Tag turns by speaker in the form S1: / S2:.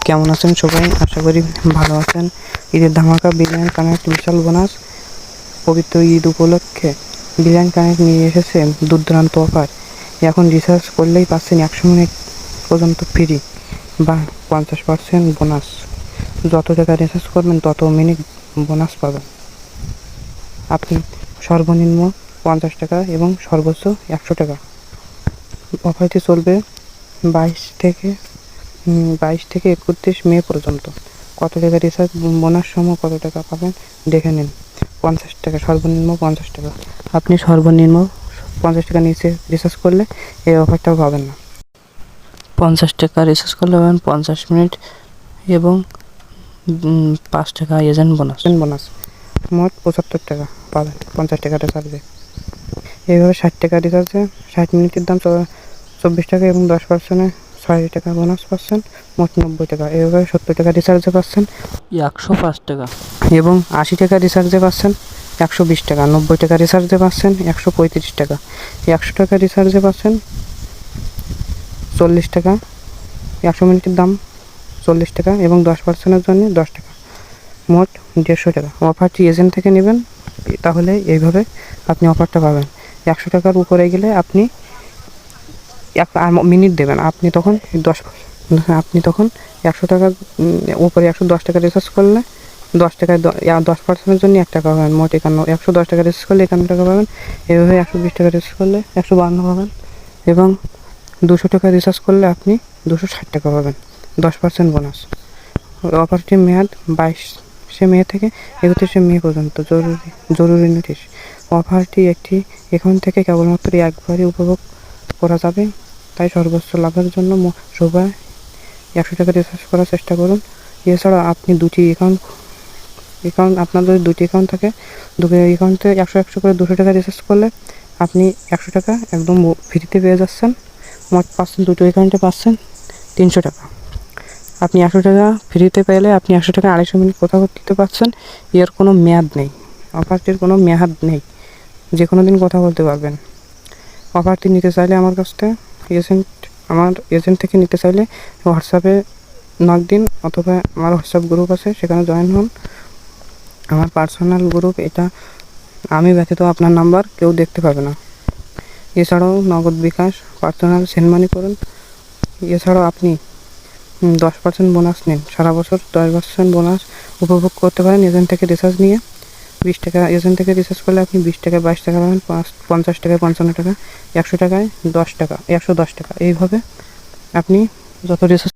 S1: কেমন আছেন সবাই? আশা করি ভালো আছেন। ঈদের ধামাকা বিরিয়ানি কানেক্ট বিশাল বোনাস। পবিত্র ঈদ উপলক্ষে বিরিয়ানি কানেক্ট নিয়ে এসেছে দুর্দান্ত অফার। এখন রিচার্জ করলেই পাচ্ছেন 100 মিনিট পর্যন্ত ফ্রি বা 50% বোনাস। যত টাকা রিচার্জ করবেন তত মিনিট বোনাস পাবেন। আপনি সর্বনিম্ন 50 টাকা এবং সর্বোচ্চ 100 টাকা। অফারটি চলবে 22 থেকে 31 মে পর্যন্ত। কত টাকা রিচার্জ বোনাস সহ কত টাকা পাবেন দেখে নিন। 50 টাকা, সর্বনিম্ন 50 টাকা। আপনি সর্বনিম্ন 50 টাকা নিচে রিচার্জ করলে এই অফারটা পাবেন না। 50 টাকা রিচার্জ করলে পাবেন 50 মিনিট এবং 5 টাকা এজেন্ট বোনাস। মোট 75 টাকা পাবেন 50 টাকা রিচার্জে। এইভাবে 60 টাকা রিচার্জে 60 মিনিটের দাম 24 টাকা এবং 10% 6 টাকা বোনাস পাচ্ছেন, মোট 90 টাকা। এইভাবে 70 টাকা রিচার্জে পাচ্ছেন 105 টাকা এবং 80 টাকা রিচার্জে পাচ্ছেন 120 টাকা, 90 টাকা রিচার্জে পাচ্ছেন 135 টাকা, 100 টাকা রিচার্জে পাচ্ছেন 40 টাকা। 100 মিনিটের দাম 40 টাকা এবং 10%-এর জন্য 10 টাকা, মোট 150 টাকা। অফারটি এজেন্ট থেকে নেবেন, তাহলে এইভাবে আপনি অফারটা পাবেন। 100 টাকার উপরে গেলে আপনি মিনিট দেবেন। আপনি তখন 100 টাকার উপরে 110 টাকা রিচার্জ করলে 10 টাকায় 10%-এর জন্য 1 টাকা পাবেন, মোট 110 টাকা রিচার্জ করলে 51 টাকা পাবেন। এভাবে 120 টাকা রিচার্জ করলে 152 পাবেন এবং 200 টাকা রিচার্জ করলে আপনি 260 টাকা পাবেন, 10% বোনাস। অফারটির মেয়াদ 22 মে থেকে 31 মে পর্যন্ত। জরুরি নোটিশ, অফারটি এখন থেকে কেবলমাত্র একবারই উপভোগ করা যাবে, তাই সর্বোচ্চ লাভের জন্য সবাই 100 টাকা রিচার্জ করার চেষ্টা করুন। এছাড়া আপনি আপনার যদি দুটি অ্যাকাউন্ট থাকে, দুটো অ্যাকাউন্টে 100 করে 200 টাকা রিচার্জ করলে আপনি 100 টাকা একদম ফ্রিতে পেয়ে যাচ্ছেন। মোট পাচ্ছেন, দুটো অ্যাকাউন্টে পাচ্ছেন 300 টাকা। আপনি 100 টাকা ফ্রিতে পেলে আপনি 100 টাকা 250 মিনিট কথা বলতে পারছেন। এর কোনো মেয়াদ নেই, অফারটির কোনো মেয়াদ নেই, যে কোনো দিন কথা বলতে পারবেন। অফারটি নিতে চাইলে আমার এজেন্ট থেকে নিতে চাইলে হোয়াটসঅ্যাপে নক দিন, অথবা আমার হোয়াটসঅ্যাপ গ্রুপ আছে, সেখানে জয়েন হন। আমার পার্সোনাল গ্রুপ এটা, আমি ব্যতীত আপনার নাম্বার কেউ দেখতে পাবে না। এছাড়াও নগদ বিকাশ পার্সোনাল সেন্ড মানি করুন। এছাড়াও আপনি 10% বোনাস নিন, সারা বছর 10% বোনাস উপভোগ করতে পারেন এজেন্ট থেকে রিচার্জ নিয়ে। 20 টাকা এজেন্ট থেকে রিচার্জ করলে আপনি 20 টাকায় 22 টাকা পাবেন, 50 টাকায় 55 টাকা, 100 টাকায় 10 টাকা, 110 টাকা। এইভাবে আপনি যত রিচার্জ